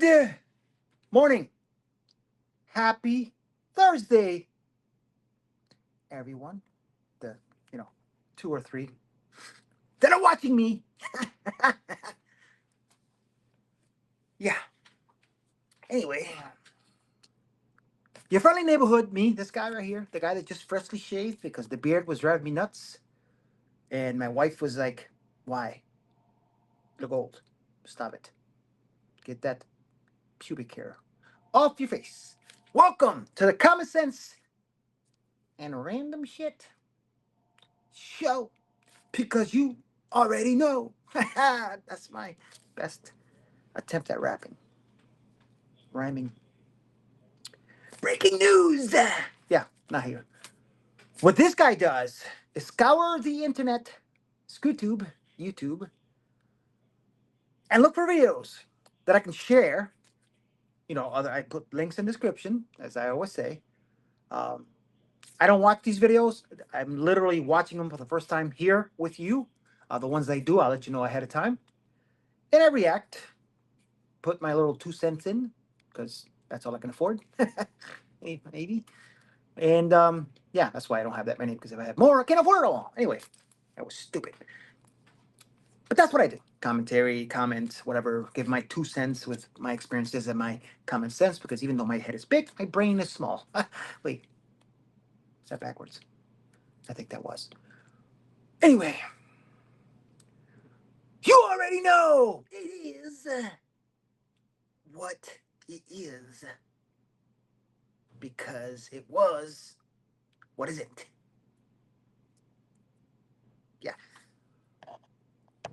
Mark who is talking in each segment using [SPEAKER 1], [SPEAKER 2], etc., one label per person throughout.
[SPEAKER 1] Good morning. Happy Thursday, everyone. The, 2 or 3 that are watching me. Yeah. Anyway, your friendly neighborhood, me, this guy right here, the guy that just freshly shaved because the beard was driving me nuts. And my wife was like, why? Look old. Stop it. Get that pubic hair off your face. Welcome to the Common Sense and Random Shit show, because you already know. That's my best attempt at rhyming. Breaking news. Yeah, not here. What this guy does is scour the internet, YouTube, and look for videos that I can share. I put links in the description, as I always say. I don't watch these videos. I'm literally watching them for the first time here with you. The ones I do, I'll let you know ahead of time. And I react, put my little 2 cents in, because that's all I can afford. Maybe. And yeah, that's why I don't have that many, because if I had more, I can't afford it all. Anyway, that was stupid. But that's what I did. Commentary, comments, whatever. Give my 2 cents with my experiences and my common sense, because even though my head is big, my brain is small. Wait. Is that backwards? I think that was. Anyway. You already know it is what it is. Because it was, what is it? Yeah.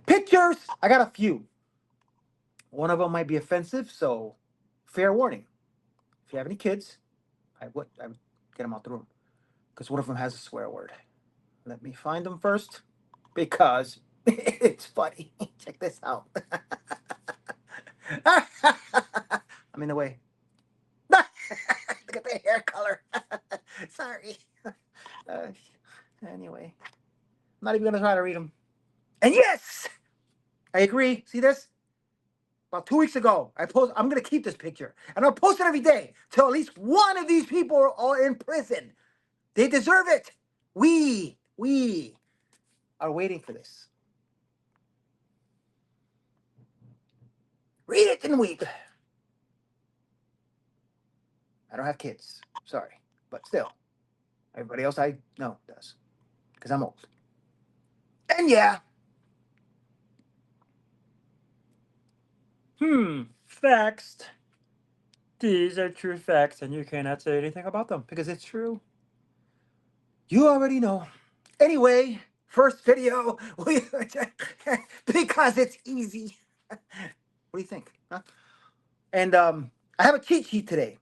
[SPEAKER 1] Pictures, I got a few. One of them might be offensive, so fair warning. If you have any kids, I would get them out the room, because one of them has a swear word. Let me find them first, because it's funny. Check this out. I'm in the way. Look at the hair color. Sorry. Anyway, I'm not even going to try to read them. And yes, I agree. See this? About 2 weeks ago, I'm going to keep this picture. And I'll post it every day till at least one of these people are in prison. They deserve it. We are waiting for this. Read it and weep. I don't have kids. Sorry. But still, everybody else I know does. Because I'm old. And yeah. Facts. These are true facts, and you cannot say anything about them because it's true. You already know. Anyway, first video, because it's easy. What do you think? Huh? And I have a cheat sheet today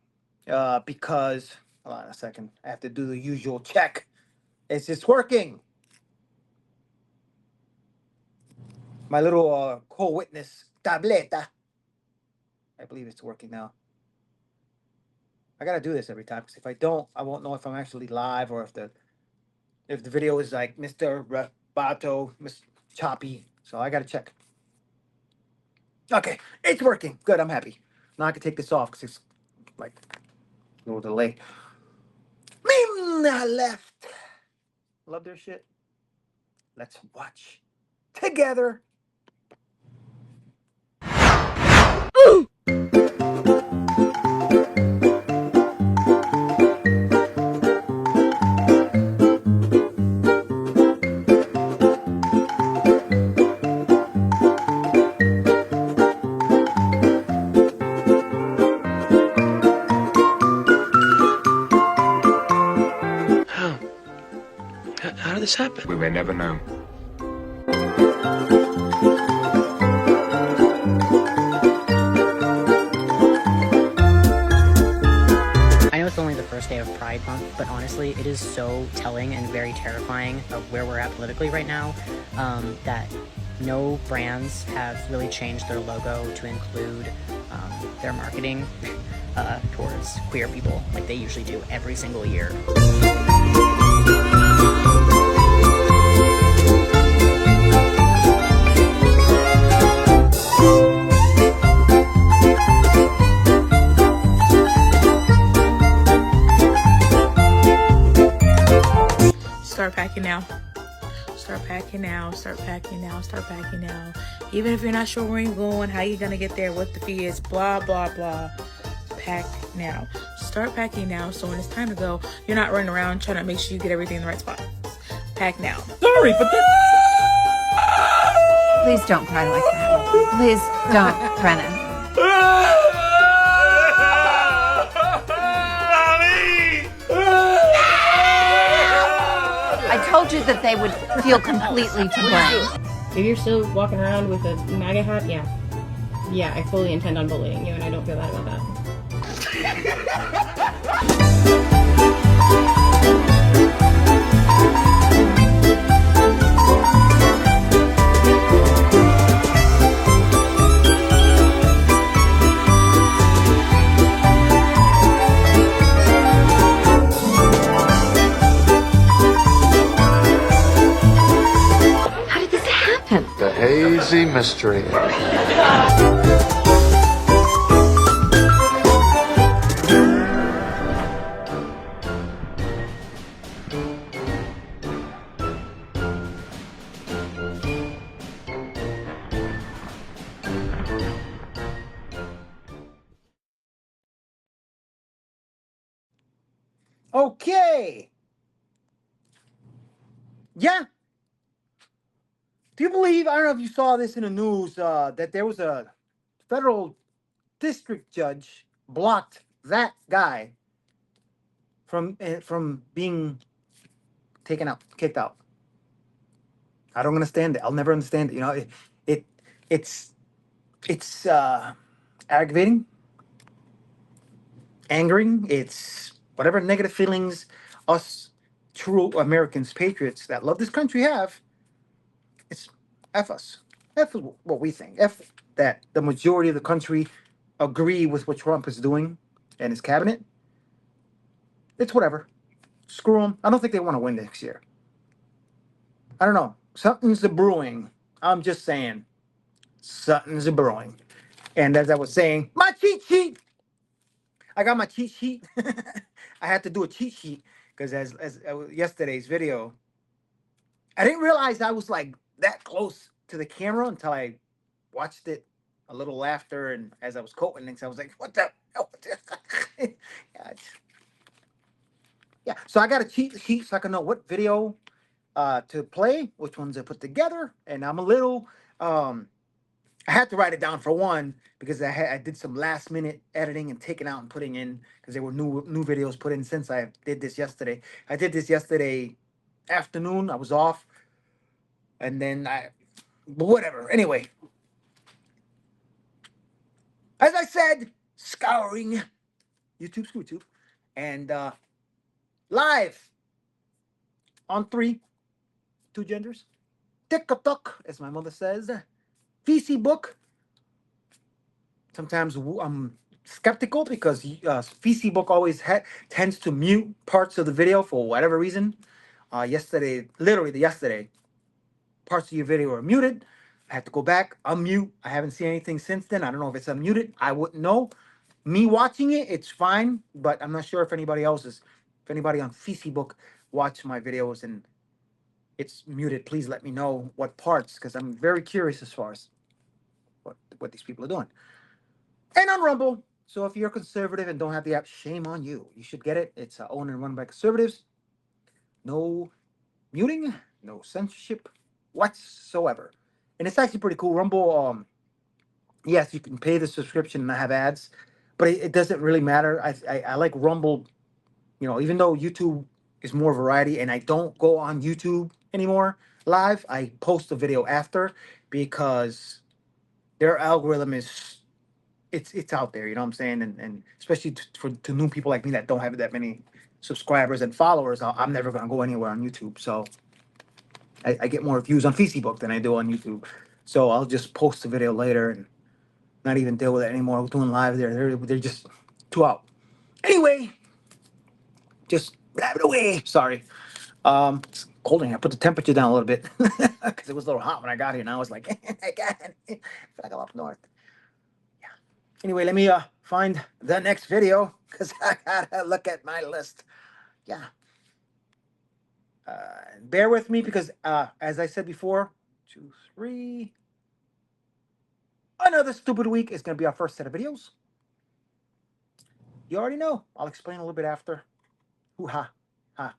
[SPEAKER 1] because, hold on a second, I have to do the usual check. Is this working? My little co-witness tableta. I believe it's working now. I gotta do this every time, because if I don't, I won't know if I'm actually live or if the video is like Mr. Rabato, Miss Choppy. So I gotta check. Okay, it's working. Good, I'm happy. Now I can take this off because it's like a little delay. Left. Love their shit. Let's watch together.
[SPEAKER 2] How did this happen?
[SPEAKER 3] We may never know.
[SPEAKER 4] I know it's only the first day of Pride Month, but honestly, it is so telling and very terrifying of where we're at politically right now, that no brands have really changed their logo to include their marketing towards queer people like they usually do every single year.
[SPEAKER 2] packing now. Start packing now. Start packing now. Start packing now. Even if you're not sure where you're going, how you're gonna get there, what the fee is, blah blah blah. Pack now. Start packing now, so when it's time to go, you're not running around trying to make sure you get everything in the right spot. Pack now.
[SPEAKER 1] Sorry, but
[SPEAKER 3] Please don't cry like that. Please don't, Brennan. I told you that they would feel completely to blame.
[SPEAKER 5] If you're still walking around with a MAGA hat, yeah, I fully intend on bullying you, and I don't feel bad about that.
[SPEAKER 3] How did this happen?
[SPEAKER 6] The hazy mystery.
[SPEAKER 1] okay. Yeah. Do you believe, I don't know if you saw this in the news, that there was a federal district judge blocked that guy from being taken out, kicked out. I don't understand it. I'll never understand it. You know, it's aggravating, angering. It's whatever negative feelings us true Americans, patriots that love this country have. It's F us. F is what we think. F that the majority of the country agree with what Trump is doing and his cabinet. It's whatever. Screw them. I don't think they want to win next year. I don't know. Something's a brewing. I'm just saying. Something's a brewing. And as I was saying, my cheat sheet. I got my cheat sheet. I had to do a cheat sheet because as yesterday's video, I didn't realize I was like that close to the camera until I watched it a little after, and as I was quoting things, I was like, "What the?" Yeah, yeah. So I got a cheat sheet so I can know what video to play, which ones I put together, and I'm a little. I had to write it down for one because I did some last minute editing and taking out and putting in because there were new videos put in since I did this yesterday. I did this yesterday afternoon. I was off, and then but whatever. Anyway, as I said, scouring YouTube, and live on two genders, TikTok, as my mother says, Facebook. Sometimes I'm skeptical because Facebook always tends to mute parts of the video for whatever reason. Literally yesterday, parts of your video were muted. I had to go back, unmute. I haven't seen anything since then. I don't know if it's unmuted. I wouldn't know. Me watching it, it's fine, but I'm not sure if anybody on Facebook watched my videos and it's muted. Please let me know what parts, because I'm very curious as far as what these people are doing. And on Rumble. So if you're conservative and don't have the app, shame on you. You should get it. It's owned and run by conservatives. No muting, no censorship whatsoever. And it's actually pretty cool. Rumble, yes, you can pay the subscription and not have ads, but it doesn't really matter. I like Rumble, you know, even though YouTube is more variety, and I don't go on YouTube anymore live. I post the video after because their algorithm is it's out there, you know what I'm saying? And especially to new people like me that don't have that many subscribers and followers, I'm never going to go anywhere on YouTube. So I get more views on Facebook than I do on YouTube. So I'll just post the video later and not even deal with it anymore. We're doing live there. They're just too out. Anyway, just grab it away. Sorry. It's cold in here. I put the temperature down a little bit because it was a little hot when I got here. Now it's like, I feel like I'm up north. Anyway, let me find the next video because I gotta look at my list. Yeah. Bear with me because, as I said before, 2, 3, another stupid week is going to be our first set of videos. You already know. I'll explain a little bit after. Hoo-ha. Ha.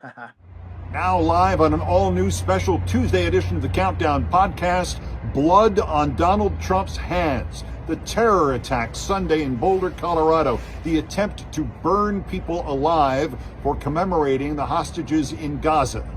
[SPEAKER 1] Ha ha.
[SPEAKER 7] Now live on an all-new special Tuesday edition of the Countdown podcast, Blood on Donald Trump's Hands. The terror attack Sunday in Boulder, Colorado. The attempt to burn people alive for commemorating the hostages in Gaza.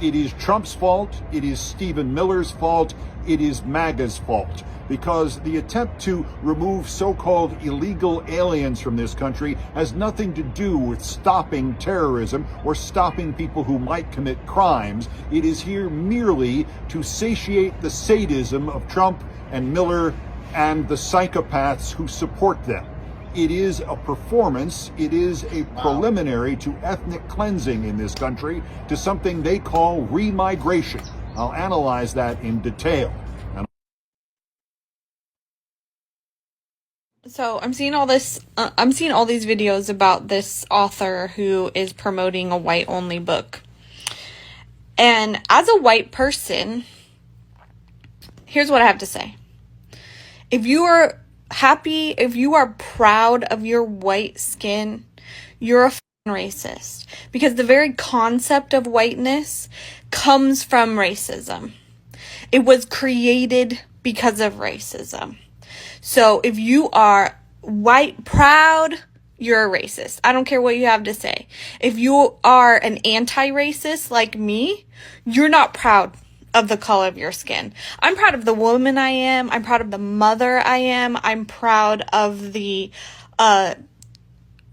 [SPEAKER 7] It is Trump's fault. It is Stephen Miller's fault. It is MAGA's fault. Because the attempt to remove so-called illegal aliens from this country has nothing to do with stopping terrorism or stopping people who might commit crimes. It is here merely to satiate the sadism of Trump and Miller and the psychopaths who support them. It is a performance. It is a preliminary to ethnic cleansing in this country, to something they call remigration. I'll analyze that in detail.
[SPEAKER 8] So I'm seeing all this. I'm seeing all these videos about this author who is promoting a white-only book. And as a white person, here's what I have to say. If you are happy, if you are proud of your white skin, you're a racist. Because the very concept of whiteness comes from racism. It was created because of racism. So if you are white proud, you're a racist. I don't care what you have to say. If you are an anti-racist like me, you're not proud of the color of your skin. I'm proud of the woman I am. I'm proud of the mother I am. I'm proud of the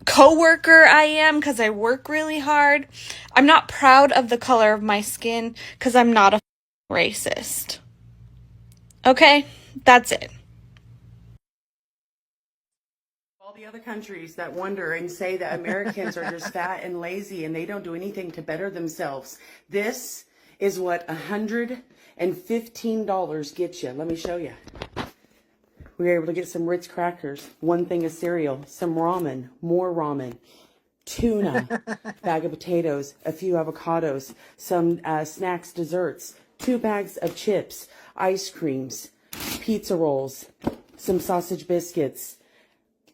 [SPEAKER 8] co-worker I am because I work really hard. I'm not proud of the color of my skin because I'm not a racist. Okay? That's it.
[SPEAKER 9] All the other countries that wonder and say that Americans are just fat and lazy and they don't do anything to better themselves. This is what $115 gets you. Let me show you. We were able to get some Ritz crackers, one thing of cereal, some ramen, more ramen, tuna, bag of potatoes, a few avocados, some snacks, desserts, 2 bags of chips, ice creams, pizza rolls, some sausage biscuits,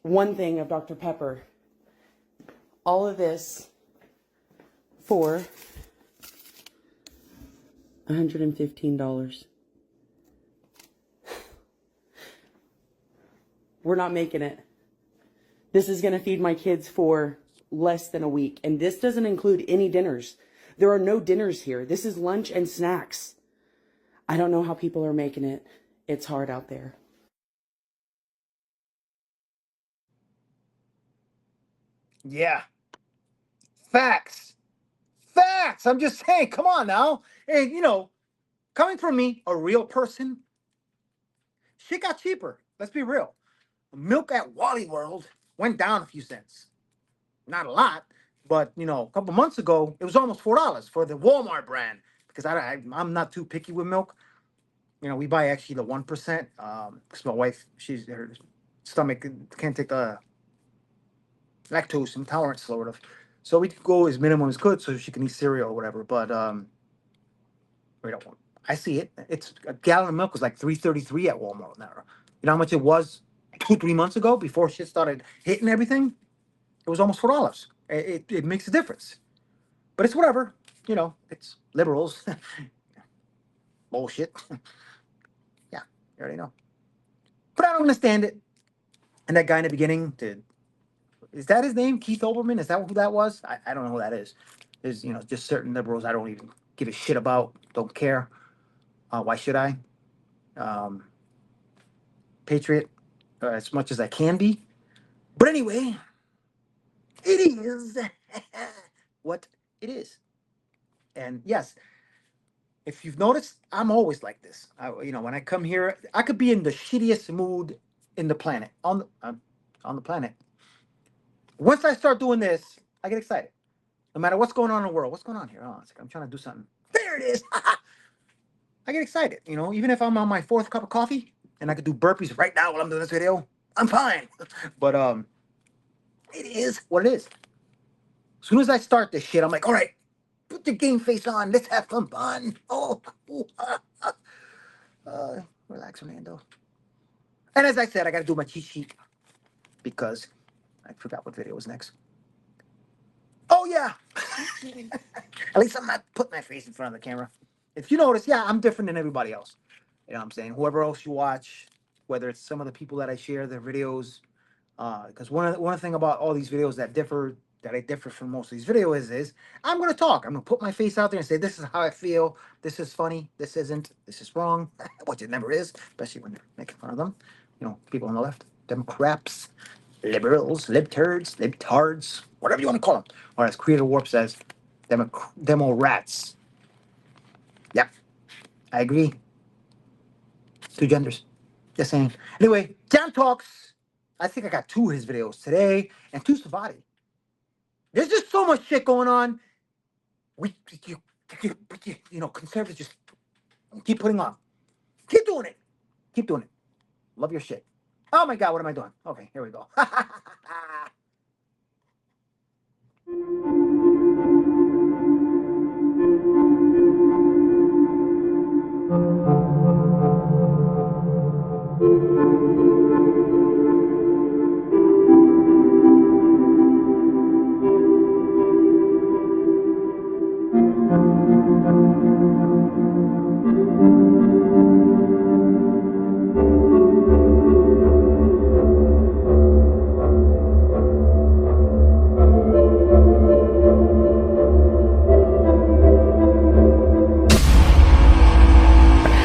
[SPEAKER 9] one thing of Dr. Pepper. All of this for $115. We're not making it. This is going to feed my kids for less than a week. And this doesn't include any dinners. There are no dinners here. This is lunch and snacks. I don't know how people are making it. It's hard out there.
[SPEAKER 1] Yeah. Facts. Facts. I'm just saying, come on now. And, coming from me, a real person, shit got cheaper. Let's be real. Milk at Wally World went down a few cents. Not a lot, but, a couple months ago, it was almost $4 for the Walmart brand because I'm not too picky with milk. We buy actually the 1%. Because my wife, her stomach can't take the lactose intolerance sort of. So we could go as minimum as good so she can eat cereal or whatever. But we don't. I see it. It's a gallon of milk was like $3.33 at Walmart now. You know how much it was 2-3 months ago before shit started hitting everything? It was almost $4. It makes a difference. But it's whatever. It's liberals. Bullshit. Yeah, you already know. But I don't understand it. And that guy in the beginning is that his name? Keith Olbermann? Is that who that was? I don't know who that is. There's, just certain liberals I don't even give a shit about. Don't care. Why should I? Patriot, as much as I can be. But anyway, it is what it is. And yes, if you've noticed, I'm always like this. When I come here, I could be in the shittiest mood in the planet, on the planet. Once I start doing this, I get excited. No matter what's going on in the world. What's going on here? Oh, I'm trying to do something. There it is. I get excited. Even if I'm on my 4th cup of coffee and I could do burpees right now while I'm doing this video, I'm fine. But it is what it is. As soon as I start this shit, I'm like, all right, Put your game face on. Let's have some fun. Oh, relax, Orlando. And as I said, I got to do my cheat sheet because I forgot what video was next. Oh, yeah. At least I'm not putting my face in front of the camera. If you notice, yeah, I'm different than everybody else. You know what I'm saying? Whoever else you watch, whether it's some of the people that I share their videos, because one thing about all these videos that I differ from most of these videos is I'm going to talk. I'm going to put my face out there and say, this is how I feel. This is funny. This isn't. This is wrong, which it never is, especially when you're making fun of them. You know, people on the left, Democrats, liberals, libturds, libtards, whatever you want to call them. Or as Creator Warp says, demo rats. Yep, I agree. Two genders. Just saying. Anyway, John Talks. I think I got 2 of his videos today and 2 Savati. There's just so much shit going on. You know, conservatives just keep putting off. Keep doing it. Keep doing it. Love your shit. Oh my God, what am I doing? Okay, here we go.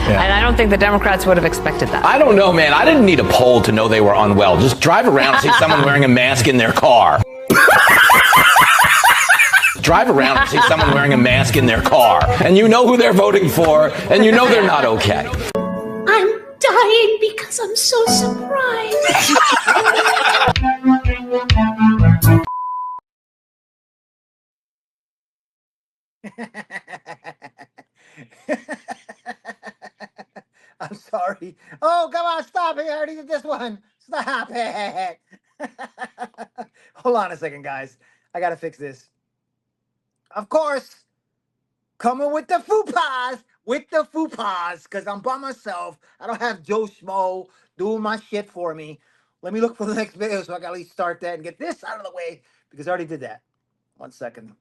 [SPEAKER 10] And I don't think the Democrats would have expected that.
[SPEAKER 11] I don't know, man. I didn't need a poll to know they were unwell. Just drive around and see someone wearing a mask in their car. Drive around and see someone wearing a mask in their car. And you know who they're voting for, and you know they're not okay.
[SPEAKER 12] I'm dying because I'm so surprised.
[SPEAKER 1] I'm sorry. Oh, come on, stop it. I already did this one. Stop it. Hold on a second, guys. I got to fix this. Of course, coming with the fupas. Because I'm by myself. I don't have Joe Schmo doing my shit for me. Let me look for the next video so I can at least start that and get this out of the way because I already did that. 1 second.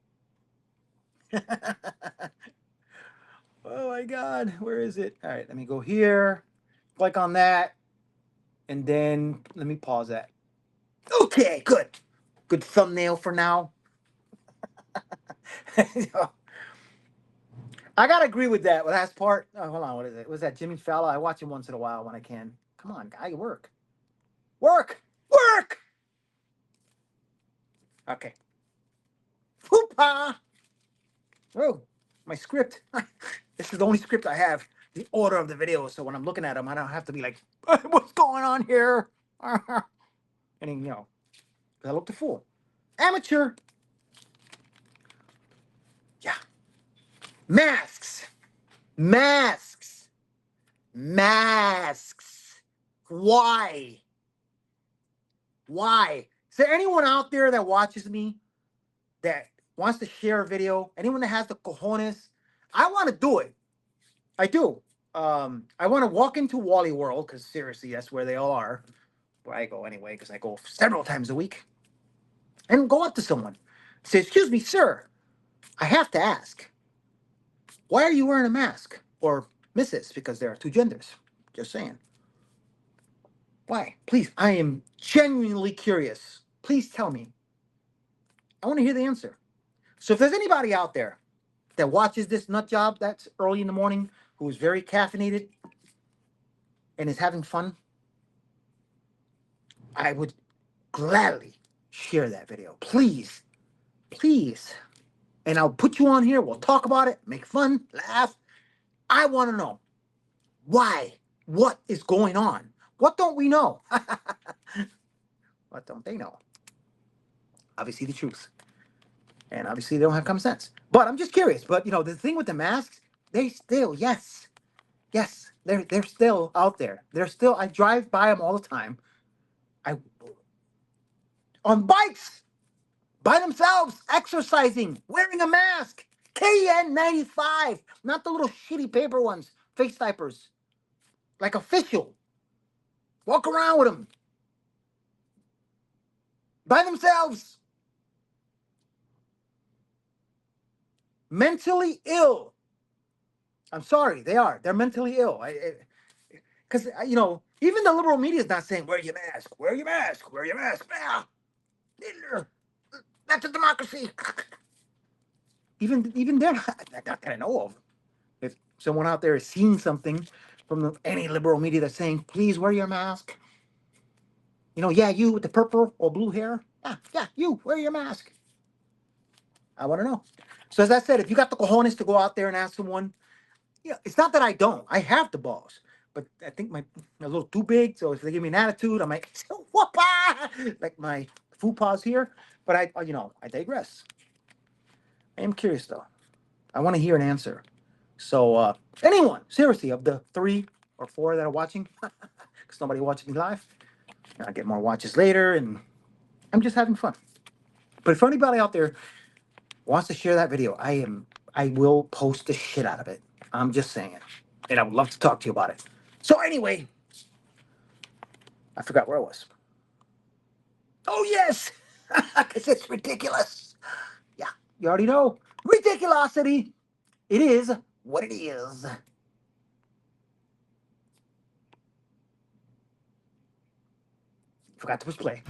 [SPEAKER 1] Oh my God, where is it? All right, let me go here, click on that, and then let me pause that. Okay, good. Good thumbnail for now. I gotta agree with that last part. Oh, hold on, what is it? Was that Jimmy Fallon? I watch him once in a while when I can. Come on, guy, work. Work! Work! Okay. Fupa! Oh, my script. This is the only script I have. The order of the videos, so when I'm looking at them, I don't have to be like, what's going on here? And then, you know, because I look the fool. Amateur. Yeah. Masks. Masks. Masks. Why? Why? Is there anyone out there that watches me that wants to share a video? Anyone that has the cojones? I want to do it. I do. I want to walk into Wally World because seriously, that's where they all are. Where I go anyway, because I go several times a week. And go up to someone. Say, excuse me, sir. I have to ask. Why are you wearing a mask? Or Mrs. because there are 2 genders. Just saying. Why? Please, I am genuinely curious. Please tell me. I want to hear the answer. So if there's anybody out there that watches this nut job that's early in the morning, who is very caffeinated and is having fun, I would gladly share that video. Please. Please. And I'll put you on here. We'll talk about it, make fun, laugh. I want to know why. What is going on? What don't we know? What don't they know? Obviously the truth. And obviously they don't have common sense. But I'm just curious. But, you know, the thing with the masks, they still, yes, they're still out there. They're still, I drive by them all the time. On bikes, by themselves, exercising, wearing a mask. KN95, not the little shitty paper ones, face diapers. Like official. Walk around with them. By themselves. Mentally ill. I'm sorry, they are. They're mentally ill. Because, even the liberal media is not saying, wear your mask, wear your mask, wear your mask. Ah, that's a democracy. Even they're not that I know of. If someone out there has seen something from any liberal media that's saying, please wear your mask. Yeah, you with the purple or blue hair. Yeah, you, wear your mask. I want to know. So as I said, if you got the cojones to go out there and ask someone, it's not that I don't. I have the balls. But I think my a little too big. So if they give me an attitude, I'm like, whoop-ah! Like my foo paws here. But I digress. I am curious though. I want to hear an answer. So anyone, seriously, of the 3 or 4 that are watching, because nobody watches me live, I get more watches later, and I'm just having fun. But if anybody out there wants to share that video, I will post the shit out of it. I'm just saying. And I would love to talk to you about it. So anyway, I forgot where I was. Oh yes! Because it's ridiculous. Yeah, you already know. Ridiculosity. It is what it is. Forgot to push play.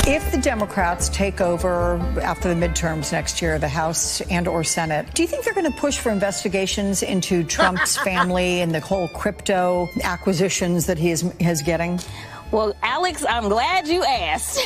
[SPEAKER 13] If the Democrats take over after the midterms next year, the House and or Senate, do you think they're going to push for investigations into Trump's family and the whole crypto acquisitions that he is getting?
[SPEAKER 14] Well, Alex, I'm glad you asked.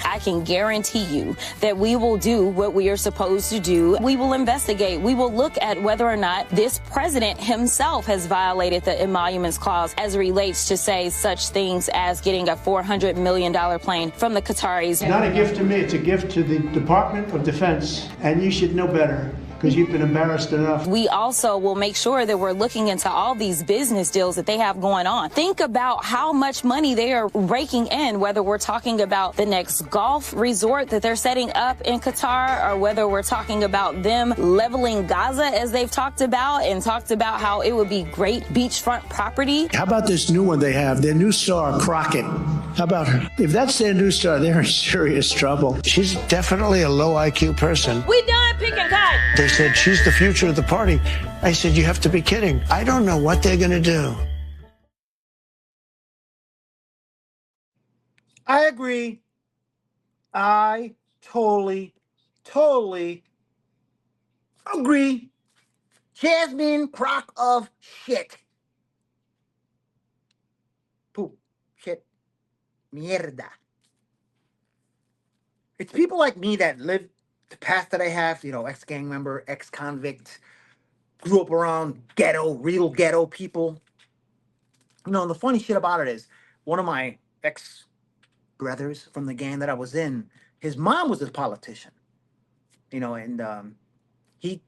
[SPEAKER 14] I can guarantee you that we will do what we are supposed to do. We will investigate. We will look at whether or not this president himself has violated the emoluments clause as it relates to, say, such things as getting a $400 million plane from the Qataris.
[SPEAKER 15] It's not a gift to me. It's a gift to the Department of Defense, and you should know better, because you've been embarrassed enough.
[SPEAKER 14] We also will make sure that we're looking into all these business deals that they have going on. Think about how much money they are raking in, whether we're talking about the next golf resort that they're setting up in Qatar, or whether we're talking about them leveling Gaza, as they've talked about, and talked about how it would be great beachfront property.
[SPEAKER 15] How about this new one they have, their new star, Crockett? How about her? If that's their new star, they're in serious trouble. She's definitely a low IQ person.
[SPEAKER 14] We done picking cotton.
[SPEAKER 15] They said she's the future of the party. I said, you have to be kidding. I don't know what they're going to do.
[SPEAKER 1] I agree. I totally agree. Jasmine crock of shit. Poop. Shit. Mierda. It's people like me that live the past that I have, ex-gang member, ex-convict, grew up around ghetto, real ghetto people. And the funny shit about it is, one of my ex-brothers from the gang that I was in, his mom was a politician, and he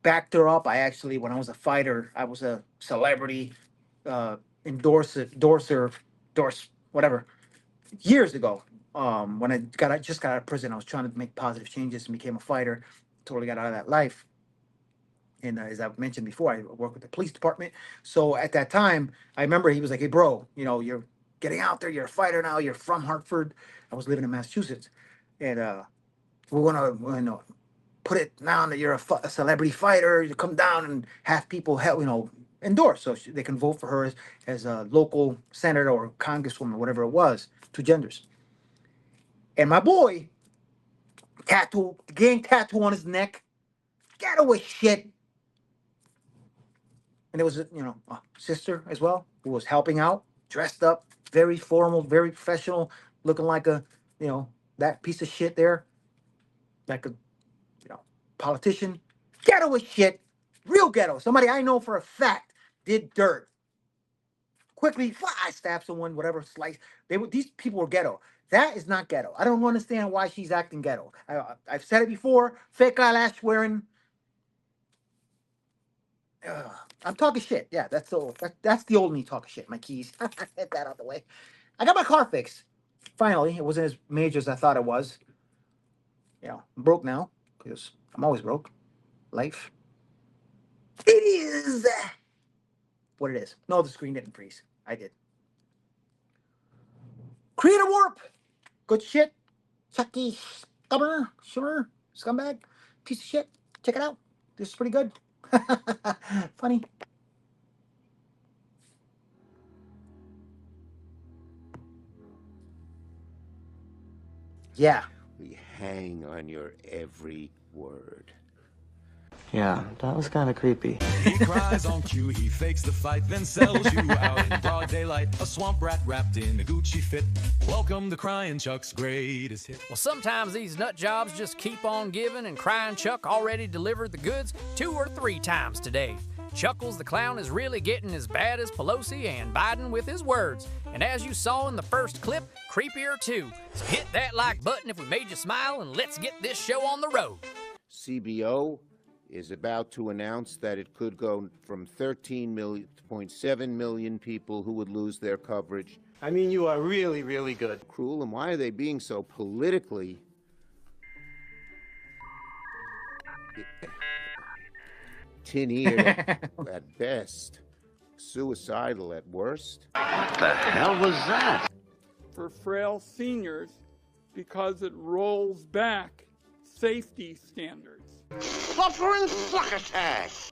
[SPEAKER 1] backed her up. I actually, when I was a fighter, I was a celebrity endorser, whatever, years ago. When I just got out of prison, I was trying to make positive changes and became a fighter. Totally got out of that life. And as I've mentioned before, I work with the police department. So at that time, I remember he was like, "Hey, bro, you know, you're getting out there. You're a fighter now. You're from Hartford." I was living in Massachusetts, and we're gonna, you know, put it down that you're a celebrity fighter. You come down and have people help, you know, endorse, so they can vote for her as a local senator or congresswoman, whatever it was, 2 genders. And my boy, gang tattoo on his neck, ghetto as shit. And there was a, you know, a sister as well who was helping out, dressed up, very formal, very professional, looking like a, you know, that piece of shit there, like a, you know, politician. Ghetto as shit, real ghetto. Somebody I know for a fact did dirt. Quickly, I stabbed someone, whatever, slice. These people were ghetto. That is not ghetto. I don't understand why she's acting ghetto. I've said it before. Fake eyelash wearing. I'm talking shit. Yeah, that's the old me talking shit. My keys. Get that out of the way. I got my car fixed. Finally, it wasn't as major as I thought it was. You know, I'm broke now because I'm always broke. Life. It is what it is. No, the screen didn't freeze. I did. Creative warp. Good shit. Chucky, stubborn, sure, scumbag, piece of shit. Check it out. This is pretty good. Funny. Yeah.
[SPEAKER 16] We hang on your every word.
[SPEAKER 17] Yeah, that was kind of creepy.
[SPEAKER 18] He cries on cue, he fakes the fight, then sells you out in broad daylight. A swamp rat wrapped in a Gucci fit. Welcome to Crying Chuck's greatest hit.
[SPEAKER 19] Well, sometimes these nut jobs just keep on giving, and Crying Chuck already delivered the goods 2 or 3 times today. Chuckles the Clown is really getting as bad as Pelosi and Biden with his words. And as you saw in the first clip, creepier too. So hit that like button if we made you smile, and let's get this show on the road.
[SPEAKER 16] CBO is about to announce that it could go from 13.7 million people who would lose their coverage.
[SPEAKER 17] I mean, you are really, really good.
[SPEAKER 16] Cruel, and why are they being so politically tin-eared at best, suicidal at worst?
[SPEAKER 6] What the hell was that?
[SPEAKER 20] For frail seniors, because it rolls back safety standards.
[SPEAKER 16] Suffering succotash!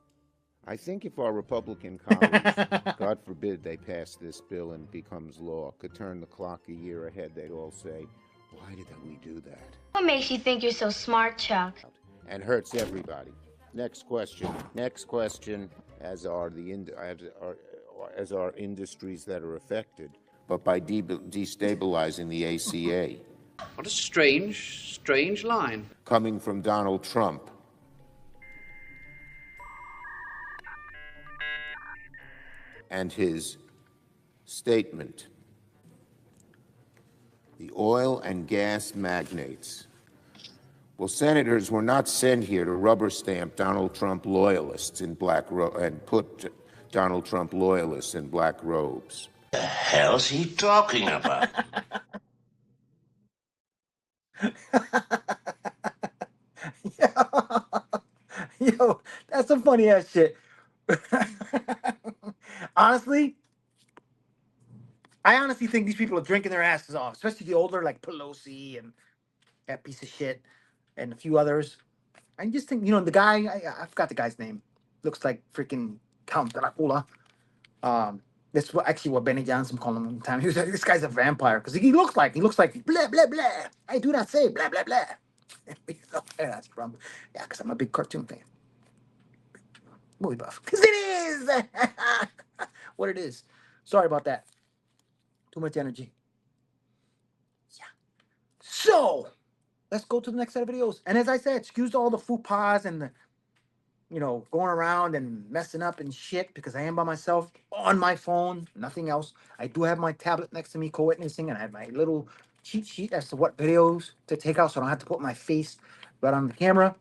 [SPEAKER 16] I think if our Republican colleagues, God forbid they pass this bill and it becomes law, could turn the clock a year ahead, they'd all say, why did we do that?
[SPEAKER 21] What makes you think you're so smart, Chuck?
[SPEAKER 16] And hurts everybody. Next question. Next question, as are industries that are affected, but by destabilizing the ACA.
[SPEAKER 22] What a strange line.
[SPEAKER 16] Coming from Donald Trump. And his statement. The oil and gas magnates. Well, senators were not sent here to rubber stamp Donald Trump loyalists in and put Donald Trump loyalists in black robes.
[SPEAKER 6] The hell's he talking about?
[SPEAKER 1] Yo, that's some funny ass shit. Honestly, I honestly think these people are drinking their asses off, especially the older, like Pelosi and that piece of shit, and a few others. I just think, you know, the guy, I forgot the guy's name. Looks like freaking Count Dracula. That's actually what Benny Johnson called him one time. He was like, this guy's a vampire because he looks like blah blah blah. I do not say blah blah blah. That's from, yeah, because I'm a big cartoon fan. Movie buff. Because it is what it is. Sorry about that. Too much energy. Yeah. So let's go to the next set of videos. And as I said, excuse all the faux pas and the, you know, going around and messing up and shit, because I am by myself on my phone, nothing else. I do have my tablet next to me, co-witnessing, and I have my little cheat sheet as to what videos to take out, so I don't have to put my face right on the camera.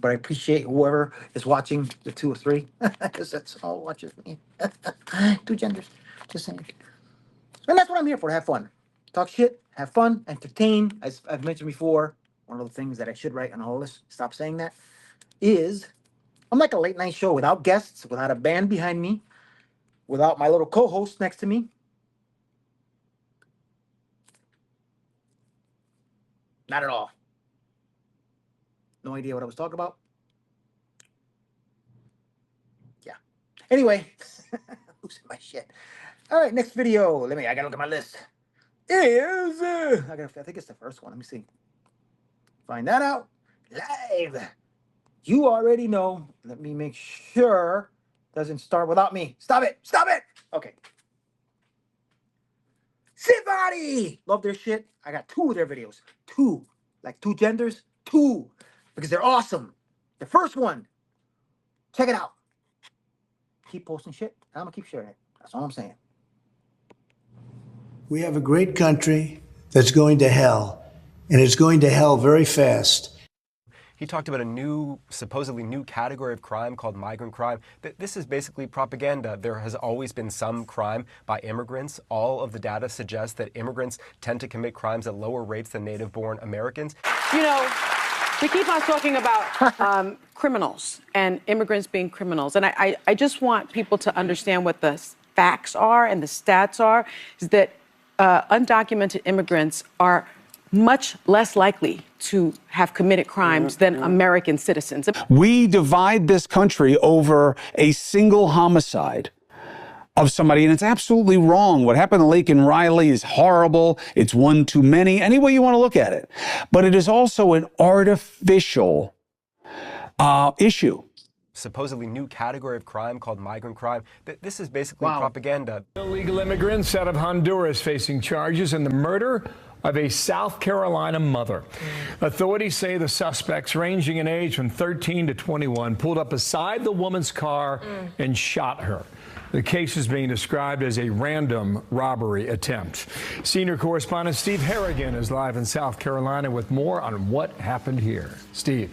[SPEAKER 1] but I appreciate whoever is watching the 2 or 3, because that's all watches me. 2 genders, just saying. And that's what I'm here for, to have fun. Talk shit, have fun, entertain. As I've mentioned before, one of the things that I should write on all this, stop saying that, is I'm like a late night show without guests, without a band behind me, without my little co-host next to me. Not at all. No idea what I was talking about. Yeah. Anyway, losing my shit. All right, next video. I gotta look at my list. Is I think it's the first one. Let me see. Find that out live. You already know. Let me make sure it doesn't start without me. Stop it. Stop it. Okay. Somebody love their shit. I got 2 of their videos. 2. Like 2 genders. 2. Because they're awesome. The first one. Check it out. Keep posting shit. I'm going to keep sharing it. That's all I'm saying.
[SPEAKER 15] We have a great country that's going to hell, and it's going to hell very fast.
[SPEAKER 2] He talked about a supposedly new category of crime called migrant crime. This is basically propaganda. There has always been some crime by immigrants. All of the data suggests that immigrants tend to commit crimes at lower rates than native-born Americans.
[SPEAKER 9] You know, we keep on talking about criminals and immigrants being criminals. And I just want people to understand what the facts are and the stats are, is that undocumented immigrants are much less likely to have committed crimes than American citizens.
[SPEAKER 4] We divide this country over a single homicide of somebody, and it's absolutely wrong. What happened to Laken Riley is horrible. It's one too many, any way you want to look at it. But it is also an artificial issue.
[SPEAKER 2] Supposedly new category of crime called migrant crime. This is basically propaganda.
[SPEAKER 23] Illegal immigrants out of Honduras facing charges in the murder of a South Carolina mother. Authorities say the suspects, ranging in age from 13 to 21, pulled up beside the woman's car and shot her. The case is being described as a random robbery attempt. Senior correspondent Steve Harrigan is live in South Carolina with more on what happened here. Steve.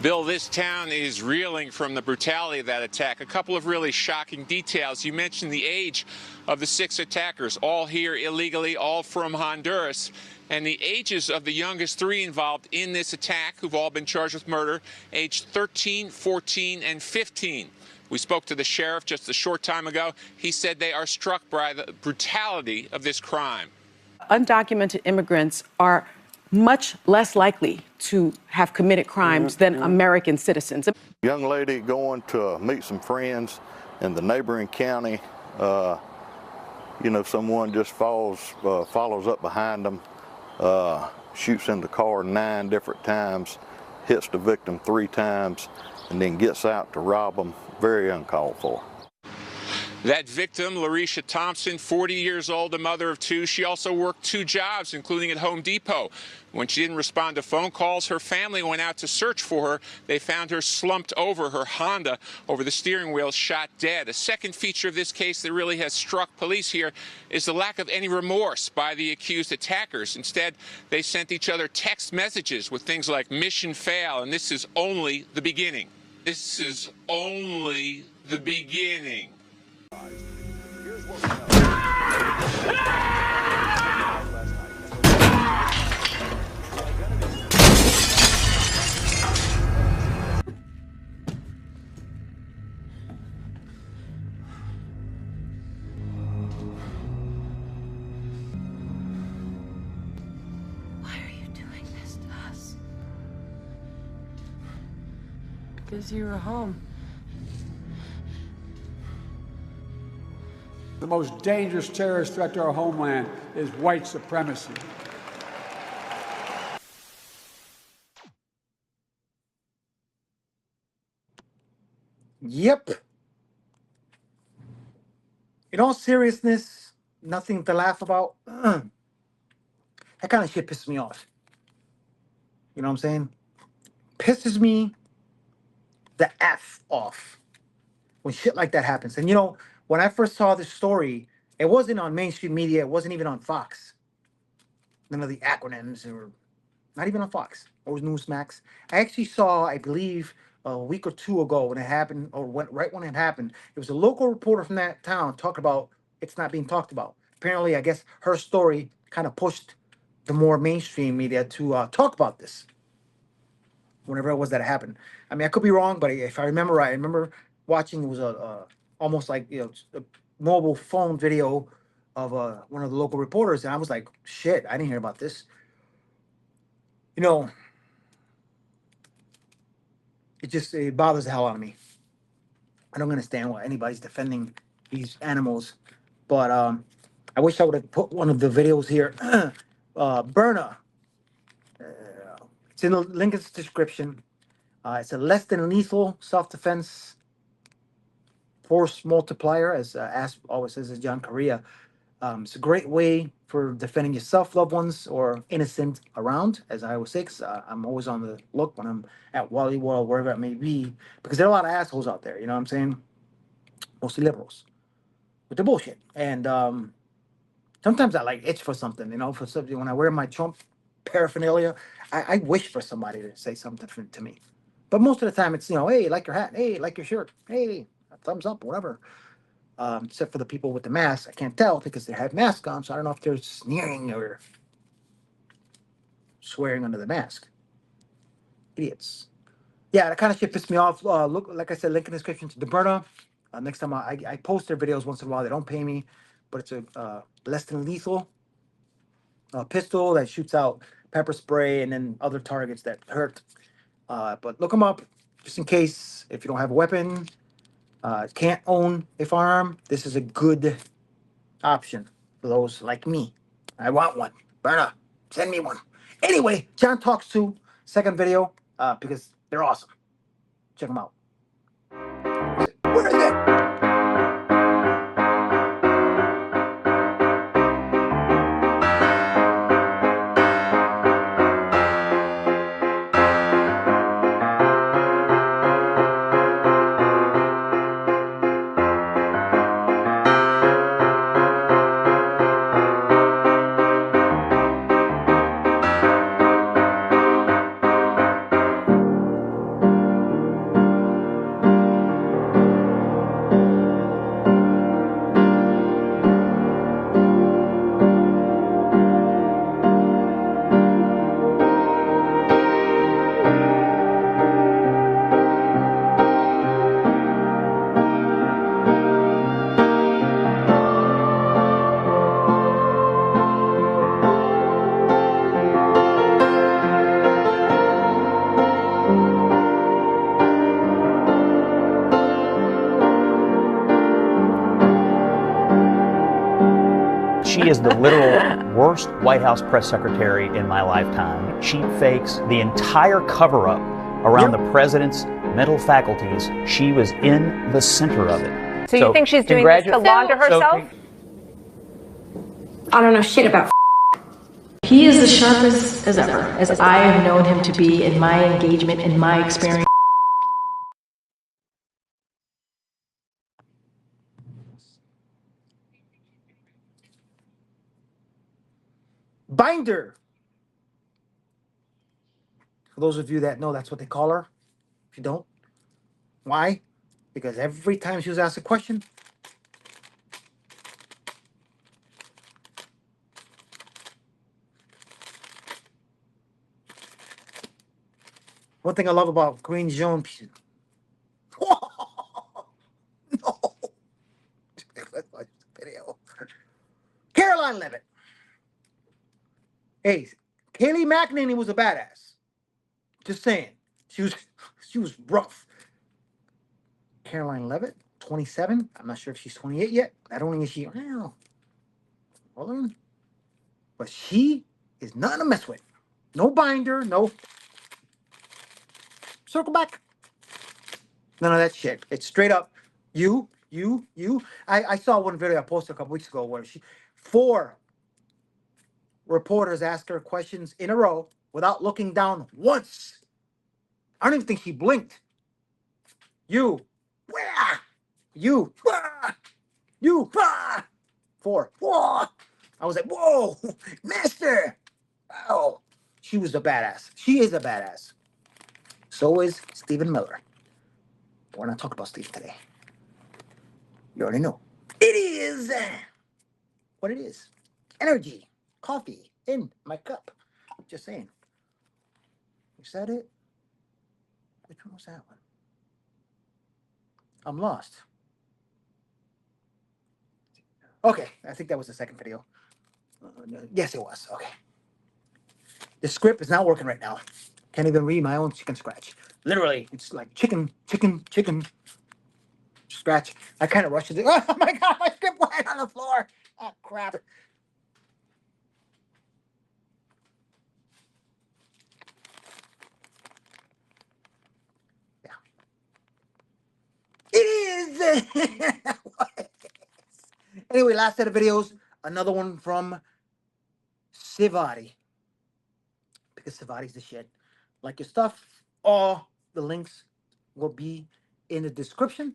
[SPEAKER 24] Bill, this town is reeling from the brutality of that attack. A couple of really shocking details. You mentioned the age of the 6 attackers, all here illegally, all from Honduras. And the ages of the youngest 3 involved in this attack, who've all been charged with murder, aged 13, 14, and 15. We spoke to the sheriff just a short time ago. He said they are struck by the brutality of this crime.
[SPEAKER 9] Undocumented immigrants are much less likely to have committed crimes than American citizens.
[SPEAKER 25] Young lady going to meet some friends in the neighboring county. You know, someone just follows up behind them, shoots in the car 9 different times, hits the victim 3 times, and then gets out to rob them. Very uncalled for.
[SPEAKER 24] That victim, Larisha Thompson, 40 years old, a mother of 2. She also worked 2 jobs, including at Home Depot. When she didn't respond to phone calls, her family went out to search for her. They found her slumped over, her Honda over the steering wheel, shot dead. A second feature of this case that really has struck police here is the lack of any remorse by the accused attackers. Instead, they sent each other text messages with things like "mission fail" and "this is only the beginning." This is only the beginning.
[SPEAKER 9] Why are you doing this to us? Because you were home.
[SPEAKER 26] The most dangerous terrorist threat to our homeland is white supremacy.
[SPEAKER 1] Yep. In all seriousness, nothing to laugh about. That kind of shit pisses me off. You know what I'm saying? Pisses me the F off when shit like that happens. And you know, when I first saw this story, it wasn't on mainstream media. It wasn't even on Fox. None of the acronyms or not even on Fox or Newsmax. I actually saw, I believe, a week or two ago when it happened, or right when it happened, it was a local reporter from that town talking about it's not being talked about. Apparently, I guess her story kind of pushed the more mainstream media to talk about this whenever it was that happened. I mean, I could be wrong, but if I remember right, I remember watching, it was a almost like, you know, a mobile phone video of one of the local reporters, and I was like, shit, I didn't hear about this. You know, it bothers the hell out of me. I don't understand why anybody's defending these animals, but I wish I would have put one of the videos here. Byrna, it's in the link in the description. It's a less than lethal self-defense force multiplier, as always says, as John Correa. It's a great way for defending yourself, loved ones, or innocent around, as I always say, 'cause, I'm always on the look when I'm at Wally World, wherever it may be, because there are a lot of assholes out there, you know what I'm saying? Mostly liberals with the bullshit. And sometimes I like itch for something, you know, for something. When I wear my Trump paraphernalia, I wish for somebody to say something to me. But most of the time it's, you know, hey, like your hat, hey, like your shirt, hey, thumbs up, whatever. Except for the people with the masks. I can't tell because they have masks on, so I don't know if they're sneering or swearing under the mask. Idiots. Yeah, that kind of shit pissed me off. Look, like I said, link in the description to the Byrna. Next time I post their videos once in a while. They don't pay me, but it's a less than lethal pistol that shoots out pepper spray and then other targets that hurt. But look them up just in case if you don't have a weapon, can't own a firearm. This is a good option for those like me. I want one. Byrna, send me one. Anyway, John Talks to second video because they're awesome. Check them out. Where is it?
[SPEAKER 3] She is the literal worst White House press secretary in my lifetime. She fakes the entire cover-up around the president's mental faculties. She was in the center of it.
[SPEAKER 5] So you think she's doing this to launder herself?
[SPEAKER 12] I don't know shit about. He is the sharpest as ever, as I have known him to be in my engagement, in my experience.
[SPEAKER 1] Binder. For those of you that know, that's what they call her. If you don't, why? Because every time she was asked a question, one thing I love about Green Jean, no, let's watch the video. Caroline Levitt. Hey, Kayleigh McEnany was a badass. Just saying, she was rough. Caroline Levitt, 27. I'm not sure if she's 28 yet. I don't think she. Well, hold on. But she is nothing to mess with. No binder, no. Circle back. None of that shit. It's straight up. You. I saw one video I posted a couple weeks ago where 4 reporters asked her questions in a row without looking down once. I don't even think she blinked. You. Wah! You. Wah! You. Wah! 4. Whoa! I was like, whoa, master. Wow. she was a badass. She is a badass. So is Stephen Miller. But we're not talking about Steve today. You already know. It is what it is. Energy. Coffee in my cup. Just saying. Is that it? Which one was that one? I'm lost. Okay, I think that was the second video. Yes, it was. Okay. The script is not working right now. Can't even read my own chicken scratch. Literally, it's like chicken scratch. I kind of rushed it. Oh my God, my script went on the floor. Oh, crap. Yeah. It is. Anyway, last set of videos. Another one from Sivati. Because Sivati's the shit. Like your stuff, all the links will be in the description.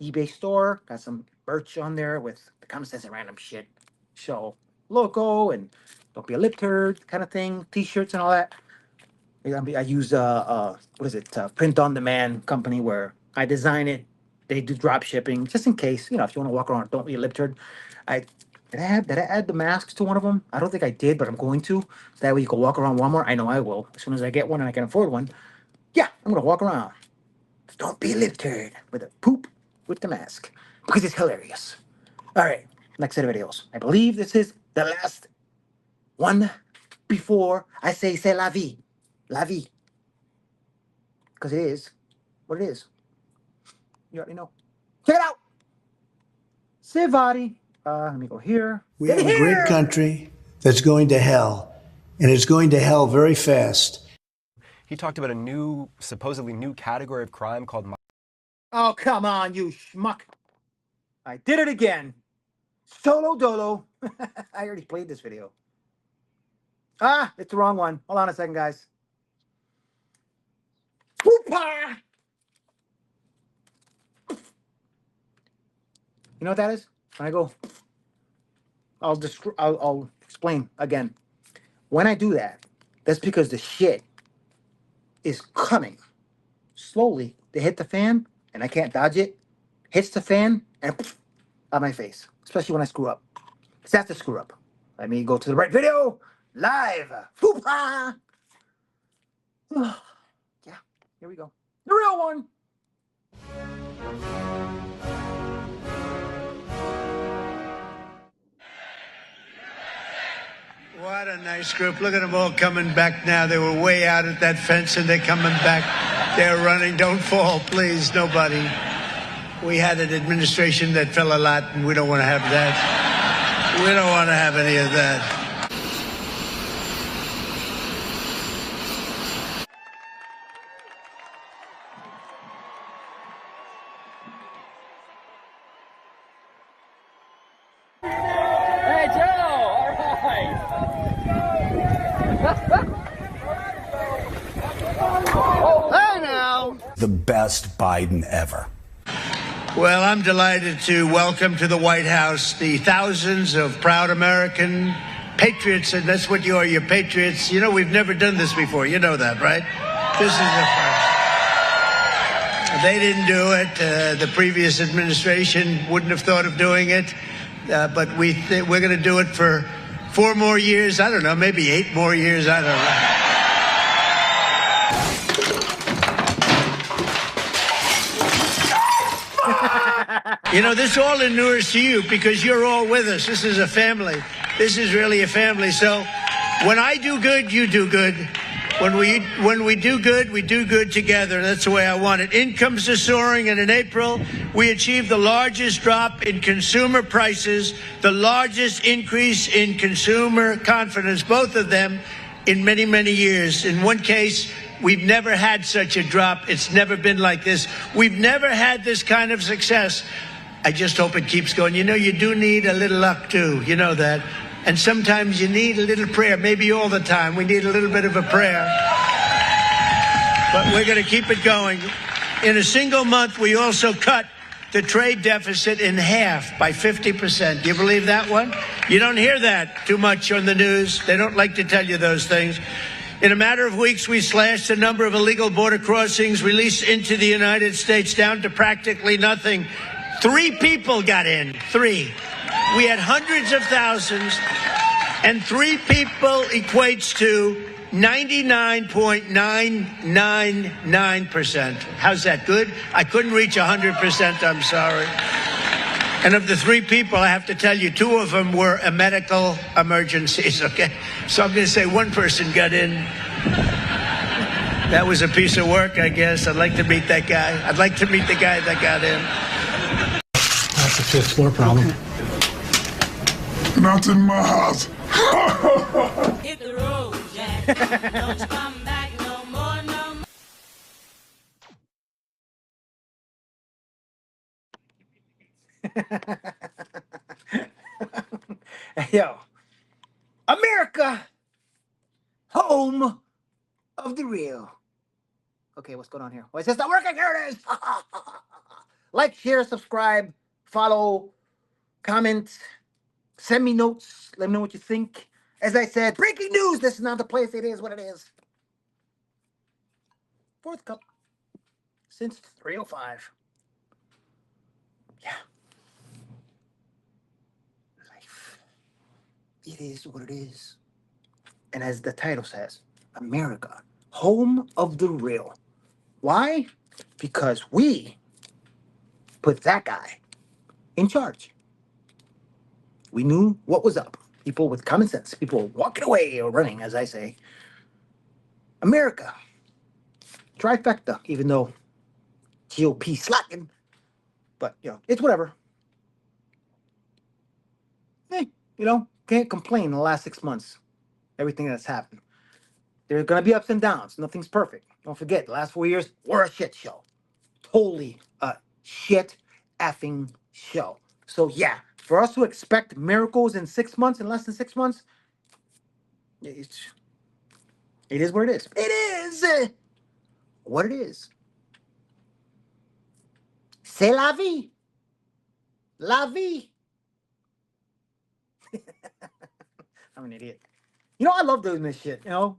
[SPEAKER 1] eBay store, got some merch on there with the common sense and random shit. Show logo and don't be a lip turd kind of thing. T-shirts and all that. I use what is it? Print on demand company where I design it. They do drop shipping just in case, if you want to walk around, don't be a lip turd. Did I add the masks to one of them? I don't think I did, but I'm going to. So that way you can walk around Walmart. I know I will. As soon as I get one and I can afford one. Yeah, I'm going to walk around. Don't be a lip turd with a poop with the mask. Because it's hilarious. All right, next set of videos. I believe this is the last one before I say c'est la vie. La vie. Because it is what it is. You already know. Check it out. Sivati. Let me go here.
[SPEAKER 15] We have a great country that's going to hell, and it's going to hell very fast.
[SPEAKER 2] He talked about a supposedly new category of crime called...
[SPEAKER 1] Oh, come on, you schmuck. I did it again. Solo dolo. I already played this video. It's the wrong one. Hold on a second, guys. Whoop-ah! You know what that is? When I go... I'll explain again. When I do that, that's because the shit is coming slowly. They hit the fan, and I can't dodge it. Hits the fan, and poof, on my face. Especially when I screw up. Because that's the screw up. Let me go to the right video. Live. Whoop-ah! Yeah, here we go. The real one.
[SPEAKER 15] What a nice group. Look at them all coming back now. They were way out at that fence and they're coming back. They're running. Don't fall, please, nobody. We had an administration that fell a lot and we don't want to have that. We don't want to have any of that.
[SPEAKER 4] The best Biden ever.
[SPEAKER 15] Well, I'm delighted to welcome to the White House the thousands of proud American patriots, and that's what you are, you're patriots. You know, we've never done this before. You know that, right? This is the first. They didn't do it. The previous administration wouldn't have thought of doing it. But we're going to do it for 4 more years. I don't know, maybe 8 more years. I don't know. You know, this all inures to you because you're all with us. This is a family. This is really a family. So when I do good, you do good. When we do good, we do good together. That's the way I want it. Incomes are soaring, and in April, we achieved the largest drop in consumer prices, the largest increase in consumer confidence, both of them in many, many years. In one case, we've never had such a drop. It's never been like this. We've never had this kind of success. I just hope it keeps going. You know, you do need a little luck, too. You know that. And sometimes you need a little prayer. Maybe all the time. We need a little bit of a prayer. But we're going to keep it going. In a single month, we also cut the trade deficit in half by 50%. Do you believe that one? You don't hear that too much on the news. They don't like to tell you those things. In a matter of weeks, we slashed the number of illegal border crossings released into the United States down to practically nothing. 3 people got in. 3. We had hundreds of thousands, and 3 people equates to 99.999%. How's that, good? I couldn't reach 100%, I'm sorry. And of the 3 people, I have to tell you, 2 of them were medical emergencies, okay? So I'm going to say 1 person got in. That was a piece of work, I guess. I'd like to meet that guy. I'd like to meet the guy that got in.
[SPEAKER 7] That's a 5th floor problem.
[SPEAKER 8] Not in my house.
[SPEAKER 10] Hit the road, Jack. Don't you come back no more, no more.
[SPEAKER 1] Yo, America, home of the real. Okay, what's going on here? Why is this not working? Here it is. Like, share, subscribe, follow, comment, send me notes. Let me know what you think. As I said, breaking news. This is not the place. It is what it is. 4th cup since 3:05. Yeah. Life. It is what it is. And as the title says, America, home of the real. Why? Because we put that guy in charge. We knew what was up. People with common sense. People walking away or running, as I say. America. Trifecta, even though GOP slacking. But, you know, it's whatever. Hey, you know, can't complain in the last 6 months. Everything that's happened. There's going to be ups and downs. Nothing's perfect. Don't forget, the last 4 years were a shit show. Totally a shit effing show. So, yeah, for us to expect miracles in 6 months, in less than 6 months, it is what it is. It is what it is. C'est la vie. La vie. I'm an idiot. You know, I love doing this shit, you know.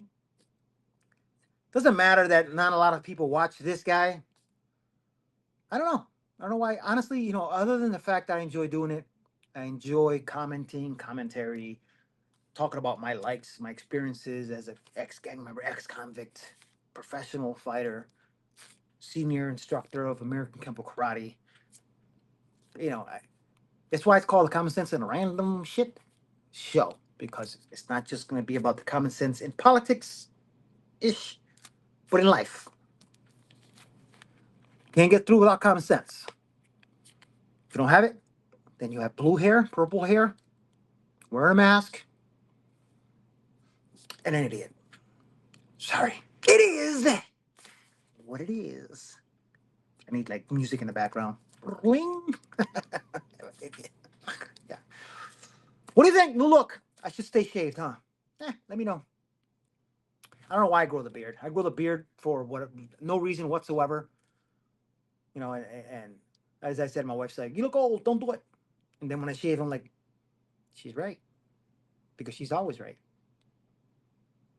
[SPEAKER 1] Doesn't matter that not a lot of people watch this guy. I don't know. I don't know why. Honestly, you know, other than the fact that I enjoy doing it, I enjoy commenting, commentary, talking about my likes, my experiences as an ex-gang member, ex-convict, professional fighter, senior instructor of American Kempo Karate. You know, that's why it's called the Common Sense and Random Shit Show, because it's not just going to be about the common sense in politics-ish, but in life. Can't get through without common sense. If you don't have it, then you have blue hair, purple hair, wearing a mask, and an idiot. Sorry. It is what it is. I need like music in the background. Ring. Yeah. What do you think? Well, look, I should stay shaved, huh? Let me know. I don't know why I grow the beard. I grow the beard for no reason whatsoever. You know, and as I said, my wife's like, "You look old. Don't do it." And then when I shave, I'm like, "She's right," because she's always right.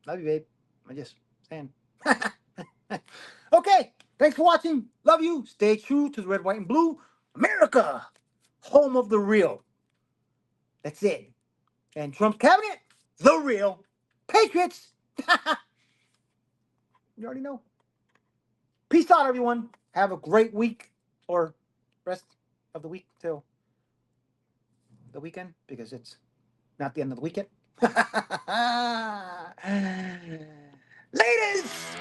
[SPEAKER 1] Love you, babe. I'm just saying. Okay, thanks for watching. Love you. Stay true to the red, white, and blue. America, home of the real. That's it. And Trump's cabinet, the real Patriots. You already know. Peace out, everyone. Have a great week, or rest of the week till the weekend, because it's not the end of the weekend. Ladies.